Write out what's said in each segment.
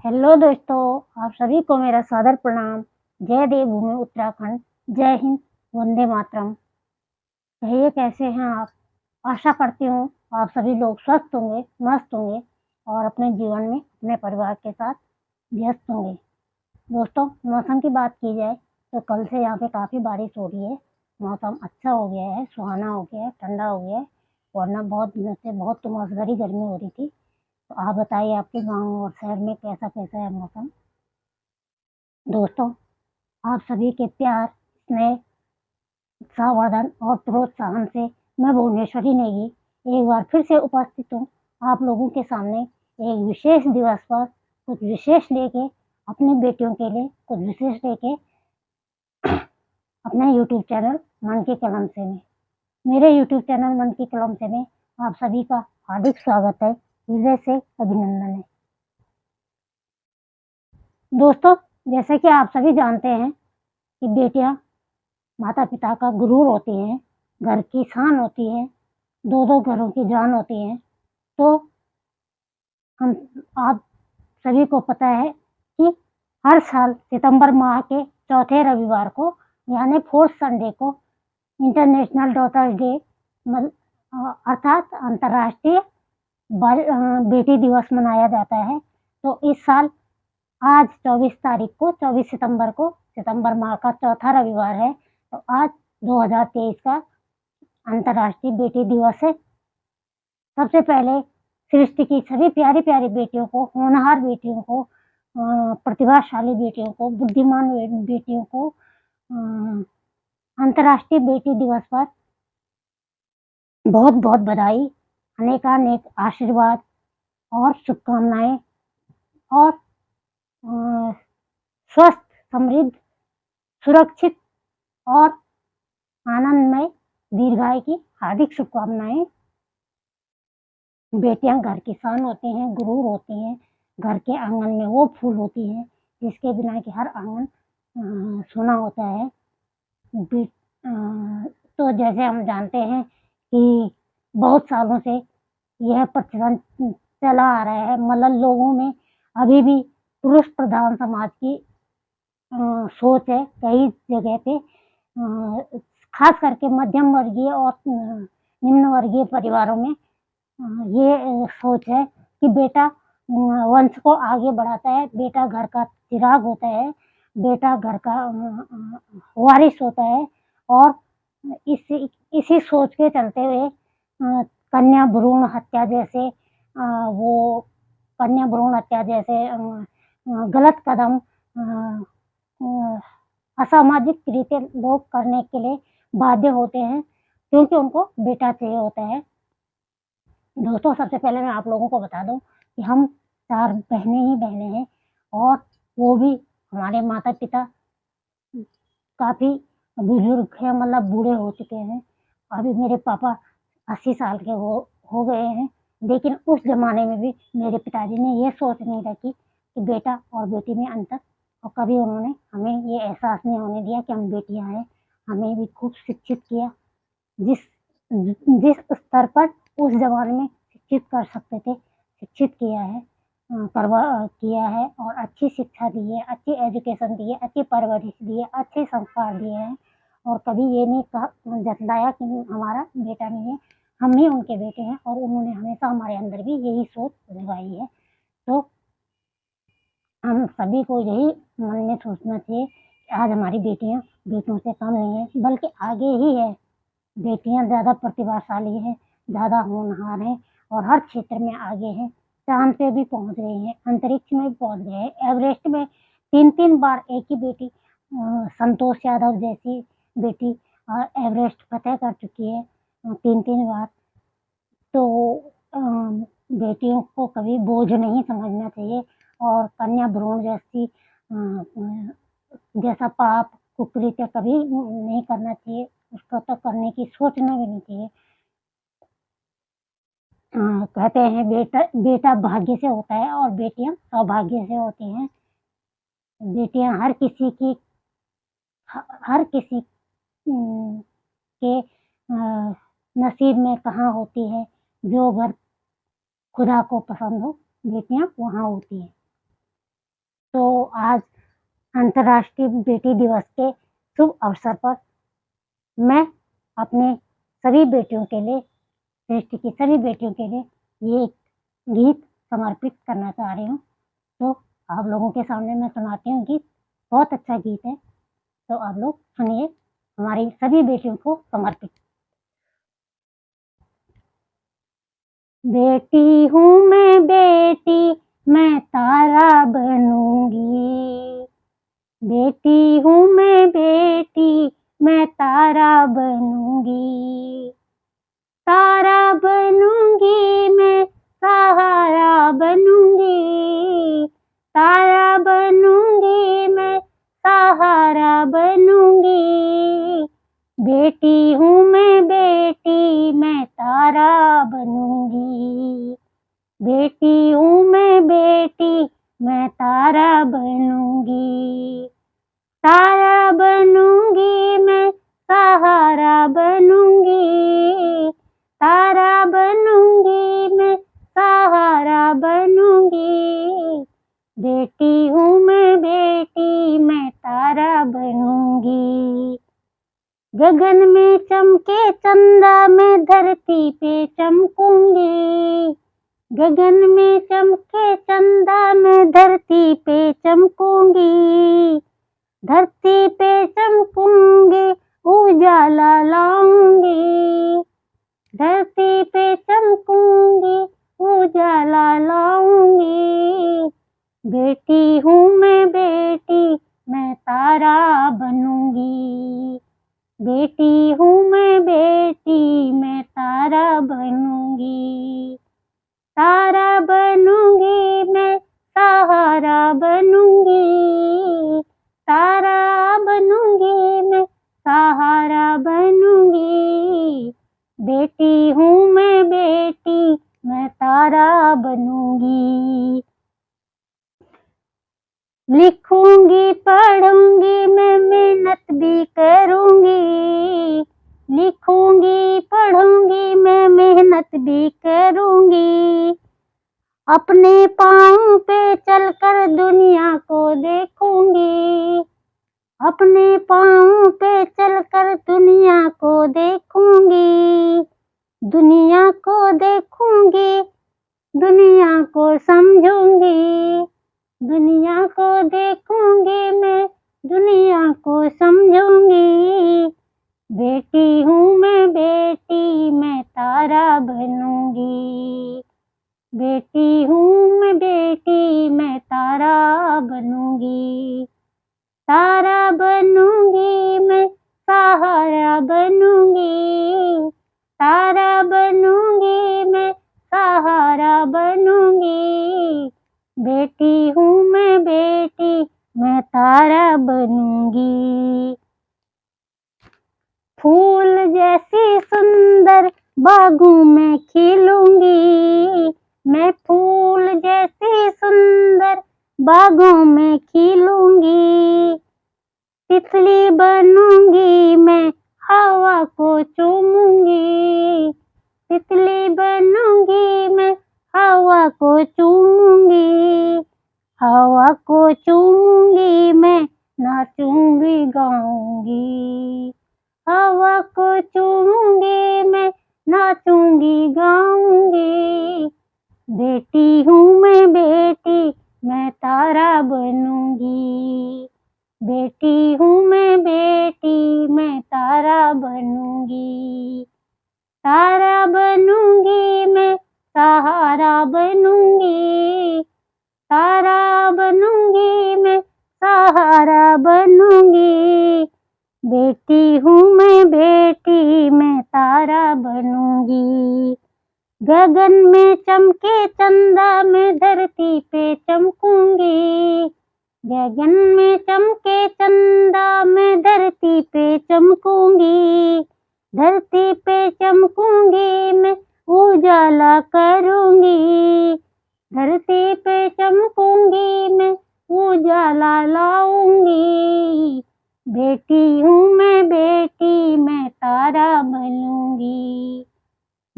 Hello दोस्तों, आप सभी को मेरा सादर प्रणाम। जय देवभूमि उत्तराखंड, जय हिंद, वंदे मातरम। कहिए कैसे हैं आप? आशा करती हूँ आप सभी लोग स्वस्थ होंगे, मस्त होंगे और अपने जीवन में अपने परिवार के साथ व्यस्त होंगे। दोस्तों, मौसम की बात की जाए तो कल से यहाँ पे काफ़ी बारिश हो रही है। मौसम अच्छा हो गया है, सुहाना हो गया है, ठंडा हो गया है, वरना बहुत दिनों से बहुत उमस भरी गर्मी हो रही थी। तो आप बताइए आपके गाँव और शहर में कैसा-कैसा है मौसम? दोस्तों, आप सभी के प्यार, स्नेह, संवर्धन और प्रोत्साहन से मैं भुवनेश्वरी नेगी एक बार फिर से उपस्थित हूँ आप लोगों के सामने एक विशेष दिवस पर कुछ विशेष लेके अपनी बेटियों के लिए कुछ विशेष लेके अपने यूट्यूब चैनल मन की कलम से में। मेरे यूट्यूब चैनल मन की कलम से में आप सभी का हार्दिक स्वागत है, हृदय से अभिनंदन है। दोस्तों, जैसे कि आप सभी जानते हैं कि बेटियां माता पिता का गुरूर होती हैं, घर की शान होती हैं, दो-दो घरों की जान होती हैं। तो हम आप सभी को पता है कि हर साल सितंबर माह के चौथे रविवार को यानी फोर्थ संडे को इंटरनेशनल डॉटर्स डे अर्थात अंतर्राष्ट्रीय बेटी दिवस मनाया जाता है। तो इस साल आज 24 सितंबर को सितंबर माह का चौथा रविवार है। तो आज 2023 का अंतर्राष्ट्रीय बेटी दिवस है। सबसे पहले सृष्टि की सभी प्यारी-प्यारी बेटियों को, होनहार बेटियों को, प्रतिभाशाली बेटियों को, बुद्धिमान बेटियों को अंतर्राष्ट्रीय बेटी दिवस पर बहुत-बहुत बधाई, अनेकानेक आशीर्वाद और शुभकामनाएँ और स्वस्थ, समृद्ध, सुरक्षित और आनंदमय दीर्घायु की हार्दिक शुभकामनाएँ। बेटियां घर की शान होती हैं, गुरूर होती हैं। घर के आंगन में वो फूल होती हैं जिसके बिना कि हर आंगन सूना होता है। तो जैसे हम जानते हैं कि बहुत सालों से यह प्रचलन चला आ रहा है, मतलब लोगों में अभी भी पुरुष प्रधान समाज की सोच है कई जगह पे, खास करके मध्यम वर्गीय और निम्न वर्गीय परिवारों में ये सोच है कि बेटा वंश को आगे बढ़ाता है, बेटा घर का चिराग होता है, बेटा घर का वारिस होता है और इसी सोच के चलते हुए कन्या भ्रूण हत्या जैसे वो कन्या भ्रूण हत्या जैसे गलत कदम असामाजिक रीते लोग करने के लिए बाध्य होते हैं क्योंकि उनको बेटा चाहिए होता है। दोस्तों, सबसे पहले मैं आप लोगों को बता दूँ कि हम 4 बहनें ही बहनें हैं और वो भी हमारे माता-पिता काफ़ी बुजुर्ग हैं, मतलब बूढ़े हो चुके हैं। अभी मेरे पापा 80 साल के हो गए हैं, लेकिन उस ज़माने में भी मेरे पिताजी ने ये सोच नहीं रखी कि बेटा और बेटी में अंतर, और कभी उन्होंने हमें ये एहसास नहीं होने दिया कि हम बेटियाँ हैं। हमें भी खूब शिक्षित किया। जिस जिस स्तर पर उस ज़माने में शिक्षित कर सकते थे, शिक्षित किया है, किया है और अच्छी शिक्षा दी है, अच्छी एजुकेशन दी है, अच्छी परवरिश दी है, अच्छे संस्कार दिए हैं और कभी ये नहीं जतलाया कि हमारा बेटा नहीं है, हम ही उनके बेटे हैं और उन्होंने हमेशा हमारे अंदर भी यही सोच जगाई है। तो हम सभी को यही मन में सोचना चाहिए कि आज हमारी बेटियाँ बेटों से कम नहीं है, बल्कि आगे ही है। बेटियां ज़्यादा प्रतिभाशाली हैं, ज़्यादा होनहार हैं और हर क्षेत्र में आगे हैं। चाँद पे भी पहुँच गई हैं, अंतरिक्ष में भी पहुँच गए हैं। एवरेस्ट में 3-3 बार एक ही बेटी संतोष यादव जैसी बेटी एवरेस्ट फ़तेह कर चुकी है 3-3 बार। तो बेटियों को कभी बोझ नहीं समझना चाहिए और कन्या भ्रूण जैसा पाप, कुकृत्य कभी नहीं करना चाहिए, उसको तो करने की सोचना भी नहीं चाहिए। कहते हैं बेटा भाग्य से होता है और बेटियाँ सौभाग्य से होती हैं। बेटियाँ हर किसी के नसीब में कहाँ होती है, जो घर खुदा को पसंद हो, बेटियाँ वहाँ होती हैं। तो आज अंतर्राष्ट्रीय बेटी दिवस के शुभ अवसर पर मैं अपने सभी बेटियों के लिए, सृष्टि की सभी बेटियों के लिए ये एक गीत समर्पित करना चाह रही हूँ। तो आप लोगों के सामने मैं सुनाती हूँ गीत। बहुत अच्छा गीत है, तो आप लोग सुनिए, हमारी सभी बेटियों को समर्पित। बेटी हूँ मैं बेटी, मैं तारा बनूंगी। बेटी हूँ मैं बेटी, मैं तारा बनूंगी। तारा बनूंगी मैं, सहारा बनूंगी। तारा बनूंगी मैं, सहारा बनूंगी। बेटी हूँ मैं बेटी, मैं तारा बनूंगी। बेटी हूँ मैं बेटी, मैं तारा बनूंगी। तारा बनूंगी मैं, सहारा बनूंगी। तारा बनूंगी मैं, सहारा बनूंगी। बेटी हूँ मैं बेटी, मैं तारा बनूंगी। गगन में चमके चंदा, मैं धरती पे चमकूंगी। गगन में चमके चंदा, मैं धरती पे चमकूंगी। धरती पे चमकूंगी, उजाला लाऊंगी। धरती पे चमकूंगी, उजाला लाऊंगी। बेटी हूँ मैं बेटी, मैं तारा बनूंगी। बेटी हूँ मैं बेटी, मैं तारा बनूंगी। तारा बनूंगी मैं, सहारा बनूंगी। तारा बनूंगी मैं, सहारा बनूंगी। बेटी हूँ मैं बेटी, मैं तारा बनूंगी। लिखूंगी पढ़ूंगी मैं, मेहनत भी करूंगी। लिखूंगी पढ़ूंगी मैं, मेहनत भी करूंगी। अपने पाँव पे चलकर दुनिया को देखूंगी। अपने पाँव पे चलकर दुनिया को देखूंगी। दुनिया को देखूंगी, दुनिया को समझूंगी। दुनिया को देखूंगी मैं, दुनिया को समझूंगी। बेटी हूँ मैं बेटी, मैं तारा बनूंगी। बेटी हूँ मैं बेटी, मैं तारा बनूंगी। तारा बनूंगी मैं, सहारा बनूंगी। तारा बनूंगी मैं, सहारा बनूंगी। बेटी हूँ मैं बेटी, मैं तारा बनूंगी। फूल जैसी सुंदर बागों में खिलूंगी। मैं फूल जैसी सुंदर बागों में खिलूंगी। तितली बनूंगी मैं, हवा को चूमूंगी। तितली बनूंगी मैं, हवा को चूमूंगी। हवा को चूमूंगी मैं, नाचूंगी गाऊंगी। हवा को चूमूंगी मैं, नाचूंगी गाऊंगी। बेटी हूँ मैं बेटी, मैं तारा बनूंगी। बेटी हूँ मैं बेटी, मैं तारा बनूंगी। तारा बनूंगी मैं, सहारा बनूंगी। तारा बनूंगी मैं, सहारा बनूंगी। बेटी हूँ मैं बेटी, मैं तारा बनूंगी। गगन में चमके चंदा, मैं धरती पे चमकूंगी। गगन में चमके चंदा, मैं धरती पे चमकूंगी। धरती पे चमकूंगी मैं, उजाला करूंगी। धरती पे चमकूंगी मैं, उजाला लाऊंगी। बेटी हूँ मैं बेटी, मैं तारा बनूंगी।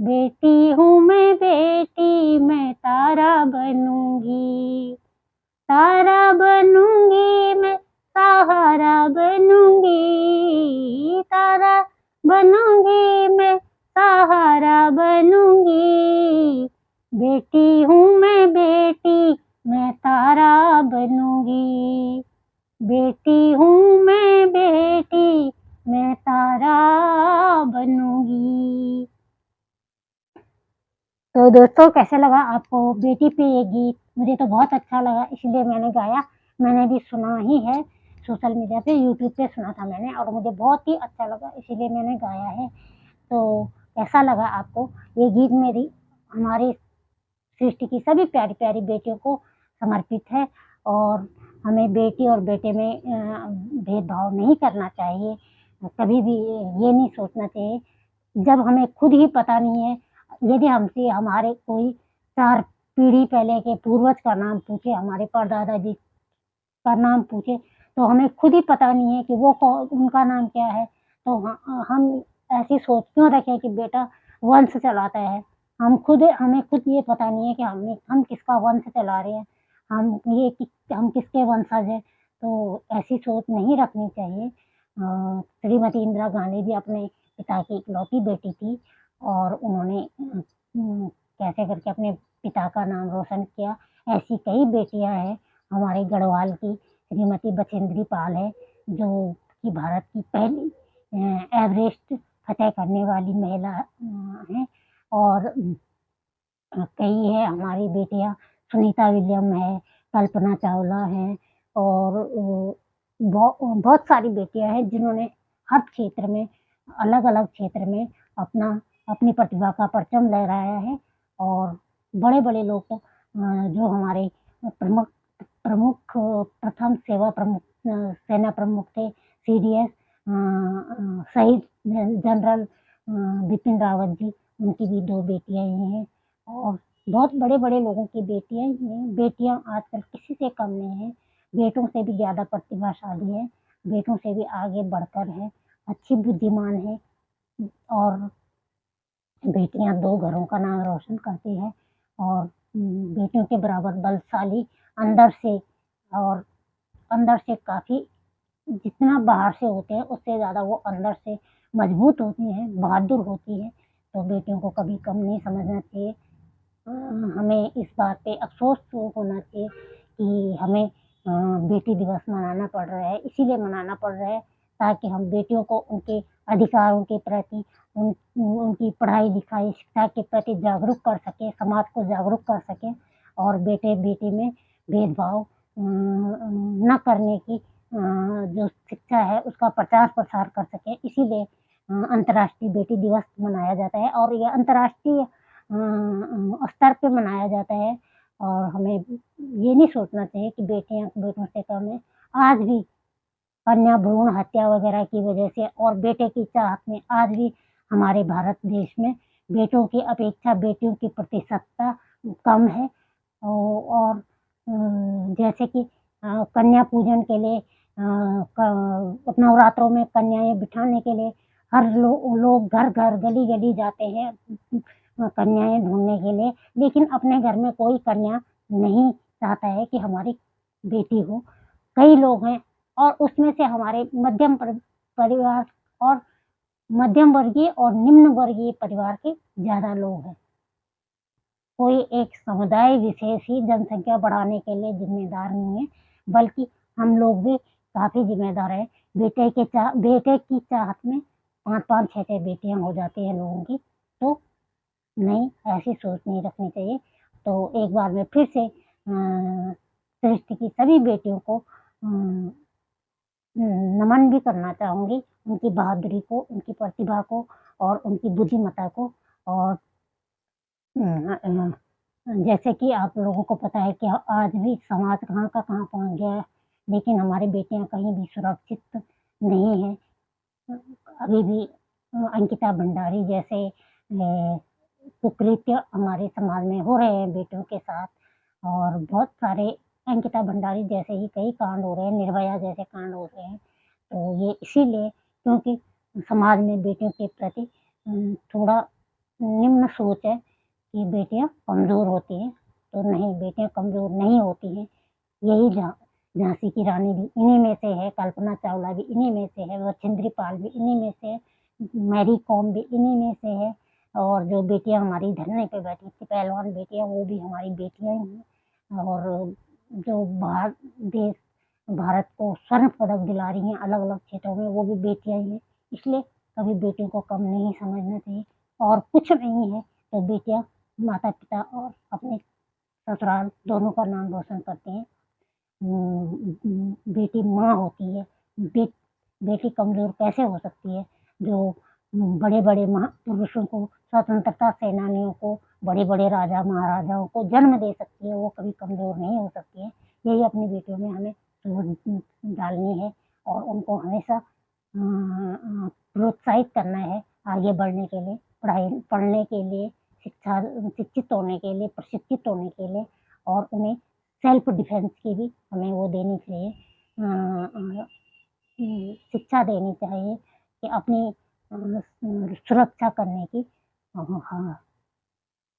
बेटी हूँ मैं बेटी, मैं तारा बनूंगी। तारा तारा बनूंगी मैं, सहारा बनूंगी, तारा बनूंगी मैं, सहारा बनूंगी, बेटी हूँ मैं बेटी, मैं तारा बनूंगी, बेटी हूँ मैं बेटी, मैं तारा बनूंगी। तो दोस्तों कैसे लगा आपको बेटी पे ये गीत? मुझे तो बहुत अच्छा लगा, इसलिए मैंने गाया। मैंने भी सुना ही है सोशल मीडिया पे, यूट्यूब पे सुना था मैंने और मुझे बहुत ही अच्छा लगा, इसीलिए मैंने गाया है। तो कैसा लगा आपको ये गीत? मेरी हमारी सृष्टि की सभी प्यारी प्यारी बेटियों को समर्पित है और हमें बेटी और बेटे में भेदभाव नहीं करना चाहिए, कभी भी ये नहीं सोचना चाहिए जब हमें खुद ही पता नहीं है। यदि हमसे हमारे कोई 4 पीढ़ी पहले के पूर्वज का नाम पूछे, हमारे परदादा जी का नाम पूछे, तो हमें खुद ही पता नहीं है कि वो उनका नाम क्या है। तो हम ऐसी सोच क्यों रखें कि बेटा वंश चलाता है। हमें खुद ये पता नहीं है कि हम किसका वंश चला रहे हैं, हम किसके वंशज हैं। तो ऐसी सोच नहीं रखनी चाहिए। श्रीमती इंदिरा गांधी जी अपने पिता की इकलौती बेटी थी और उन्होंने कैसे करके अपने पिता का नाम रोशन किया। ऐसी कई बेटियां हैं। हमारे गढ़वाल की श्रीमती बचेंद्री पाल है, जो कि भारत की पहली एवरेस्ट फतेह करने वाली महिला हैं। और कई है हमारी बेटियां, सुनीता विलियम है, कल्पना चावला है और बहुत सारी बेटियां हैं जिन्होंने हर क्षेत्र में, अलग-अलग क्षेत्र में अपनी प्रतिभा का परचम लहराया है। और बड़े-बड़े लोग तो जो हमारे प्रमुख प्रमुख प्रथम सेना प्रमुख थे, सीडीएस शहीद जनरल बिपिन रावत जी, उनकी भी 2 बेटियाँ ही हैं और बहुत बड़े-बड़े लोगों की बेटियाँ ही हैं। बेटियाँ आजकल किसी से कम नहीं हैं, बेटों से भी ज़्यादा प्रतिभाशाली है, बेटों से भी आगे बढ़कर है, अच्छी बुद्धिमान है और बेटियां 2 घरों का नाम रोशन करती हैं और बेटियों के बराबर बलशाली अंदर से और अंदर से काफ़ी, जितना बाहर से होते हैं उससे ज़्यादा वो अंदर से मजबूत होती हैं, बहादुर होती हैं। तो बेटियों को कभी कम नहीं समझना चाहिए। हमें इस बात पे अफ़सोस होना चाहिए कि हमें बेटी दिवस मनाना पड़ रहा है, इसीलिए मनाना पड़ रहा है ताकि हम बेटियों को उनके अधिकारों के प्रति, उनकी पढ़ाई-लिखाई, शिक्षा के प्रति जागरूक कर सकें, समाज को जागरूक कर सकें और बेटे-बेटी में भेदभाव ना करने की जो शिक्षा है उसका प्रचार-प्रसार कर सकें। इसीलिए अंतर्राष्ट्रीय बेटी दिवस मनाया जाता है और ये अंतर्राष्ट्रीय स्तर पे मनाया जाता है और हमें ये नहीं सोचना चाहिए कि बेटियाँ बेटों से कम हैं। आज भी कन्या भ्रूण हत्या वगैरह की वजह से और बेटे की चाहत में आज भी हमारे भारत देश में बेटों की अपेक्षा बेटियों की प्रतिशतता कम है। और जैसे कि कन्या पूजन के लिए नवरात्रों में कन्याएँ बिठाने के लिए हर लोग घर-घर, गली-गली जाते हैं कन्याएँ ढूँढने के लिए, लेकिन अपने घर में कोई कन्या नहीं चाहता है कि हमारी बेटी हो। कई लोग हैं और उसमें से हमारे मध्यम परिवार और मध्यम वर्गीय और निम्न वर्गीय परिवार के ज़्यादा लोग हैं। कोई एक समुदाय विशेष ही जनसंख्या बढ़ाने के लिए ज़िम्मेदार नहीं है, बल्कि हम लोग भी काफ़ी ज़िम्मेदार हैं। बेटे की चाहत में 5-5, 6-6 बेटियाँ हो जाती हैं लोगों की, तो नहीं, ऐसी सोच नहीं रखनी चाहिए। तो एक बार मैं फिर से सृष्टि की सभी बेटियों को नमन भी करना चाहूँगी, उनकी बहादुरी को, उनकी प्रतिभा को और उनकी बुद्धिमत्ता को। और जैसे कि आप लोगों को पता है कि आज भी समाज कहाँ का कहाँ पहुँच गया है, लेकिन हमारी बेटियाँ कहीं भी सुरक्षित नहीं हैं। अभी भी अंकिता भंडारी जैसे कुकृत्य हमारे समाज में हो रहे हैं बेटियों के साथ और बहुत सारे अंकिता भंडारी जैसे ही कई कांड हो रहे हैं, निर्भया जैसे कांड हो रहे हैं। तो ये इसीलिए क्योंकि समाज में बेटियों के प्रति थोड़ा निम्न सोच है कि बेटियाँ कमज़ोर होती हैं, तो नहीं, बेटियाँ कमज़ोर नहीं होती हैं। यही झांसी की रानी भी इन्हीं में से है, कल्पना चावला भी इन्हीं में से है, बछेंद्री पाल भी इन्हीं में से है, मैरी कॉम भी इन्हीं में से है, और जो बेटियां हमारी धरने पे बैठी थी पहलवान बेटियां, वो भी हमारी बेटियां ही हैं। और जो भारत को स्वर्ण पदक दिला रही हैं अलग अलग क्षेत्रों में, वो भी बेटियां ही हैं। इसलिए कभी बेटियों को कम नहीं समझना चाहिए, और कुछ नहीं है तो बेटियां माता पिता और अपने ससुराल दोनों का नाम रोशन करती हैं। बेटी माँ होती है, बेटी कमजोर कैसे हो सकती है? जो बड़े बड़े महापुरुषों को, स्वतंत्रता सेनानियों को, बड़े बड़े राजा महाराजाओं को जन्म दे सकती है, वो कभी कमजोर नहीं हो सकती है। यही अपनी बेटियों में हमें सोच डालनी है, और उनको हमेशा प्रोत्साहित करना है आगे बढ़ने के लिए, पढ़ने के लिए, शिक्षित होने के लिए, प्रशिक्षित होने के लिए, और उन्हें सेल्फ डिफेंस की भी हमें वो देनी चाहिए, शिक्षा देनी चाहिए कि अपनी सुरक्षा करने की, हाँ,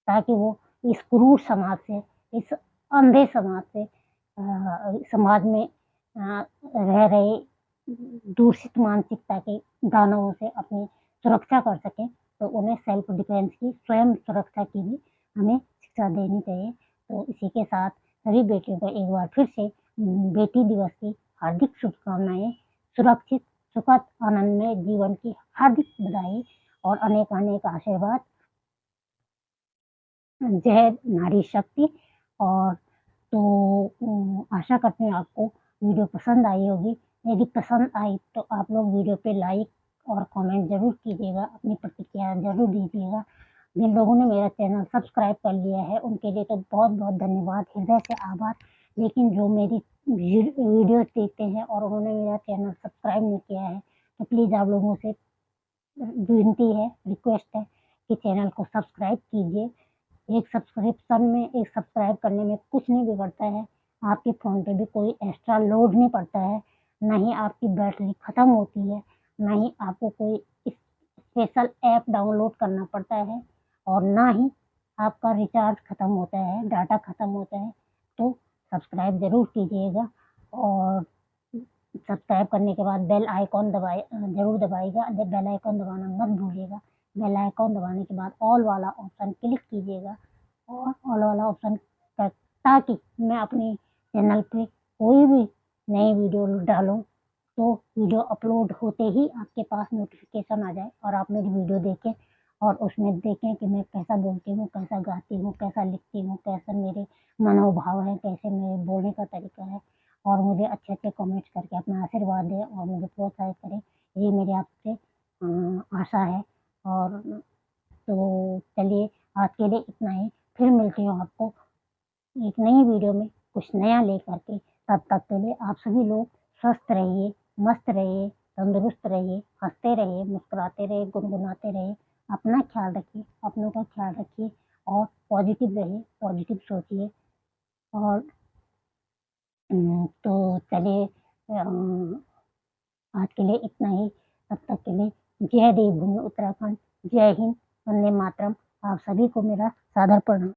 ताकि वो इस क्रूर समाज से, इस अंधे समाज से, समाज में रह रहे दूषित मानसिकता के दानवों से अपनी सुरक्षा कर सकें। तो उन्हें सेल्फ डिफेंस की, स्वयं सुरक्षा की भी हमें शिक्षा देनी चाहिए। तो इसी के साथ सभी बेटियों को एक बार फिर से बेटी दिवस की हार्दिक शुभकामनाएं, सुरक्षित, सुखद, आनंदमय जीवन की हार्दिक बधाई और अनेक अनेक आशीर्वाद। जय नारी शक्ति। और तो आशा करते हैं आपको वीडियो पसंद आई होगी। यदि पसंद आई तो आप लोग वीडियो पे लाइक और कमेंट ज़रूर कीजिएगा, अपनी प्रतिक्रिया ज़रूर दीजिएगा। जिन लोगों ने मेरा चैनल सब्सक्राइब कर लिया है उनके लिए तो बहुत बहुत धन्यवाद, हृदय से आभार। लेकिन जो मेरी वीडियोस देखते हैं और उन्होंने मेरा चैनल सब्सक्राइब नहीं किया है, तो प्लीज़ आप लोगों से विनती है, रिक्वेस्ट है कि चैनल को सब्सक्राइब कीजिए। एक सब्सक्राइब करने में कुछ नहीं बिगड़ता है, आपके फ़ोन पे भी कोई एक्स्ट्रा लोड नहीं पड़ता है, ना ही आपकी बैटरी ख़त्म होती है, ना ही आपको कोई स्पेशल ऐप डाउनलोड करना पड़ता है, और ना ही आपका रिचार्ज ख़त्म होता है, डाटा ख़त्म होता है। तो सब्सक्राइब ज़रूर कीजिएगा, और सब्सक्राइब करने के बाद बेल आइकॉन ज़रूर दबाइएगा, बेल आइकॉन दबाना मत भूलिएगा। बेल आइकॉन दबाने के बाद ऑल वाला ऑप्शन क्लिक कीजिएगा, और ऑल वाला ऑप्शन ताकि मैं अपने चैनल पे कोई भी नई वीडियो डालूं तो वीडियो अपलोड होते ही आपके पास नोटिफिकेशन आ जाए, और आप मेरी वीडियो देखें और उसमें देखें कि मैं कैसा बोलती हूँ, कैसा गाती हूँ, कैसा लिखती हूँ, कैसा मेरे मनोभाव है, कैसे मेरे बोलने का तरीका है, और मुझे अच्छे अच्छे कमेंट्स करके अपना आशीर्वाद दें और मुझे प्रोत्साहित करें। ये मेरी आपसे आशा है। और तो चलिए, आज के लिए इतना ही। फिर मिलती हूँ आपको एक नई वीडियो में कुछ नया लेकर के। तब तक के लिए आप सभी लोग स्वस्थ रहिए, मस्त रहिए, तंदुरुस्त रहिए, हंसते रहिए, मुस्कुराते रहिए, गुनगुनाते रहिए। अपना ख्याल रखिए, अपनों का ख्याल रखिए, और पॉजिटिव रहिए, पॉजिटिव सोचिए। और तो चलिए, आज के लिए इतना ही। तब तक के लिए जय देवभूमि उत्तराखंड, जय हिंद, वंदे मातरम। आप सभी को मेरा सादर प्रणाम।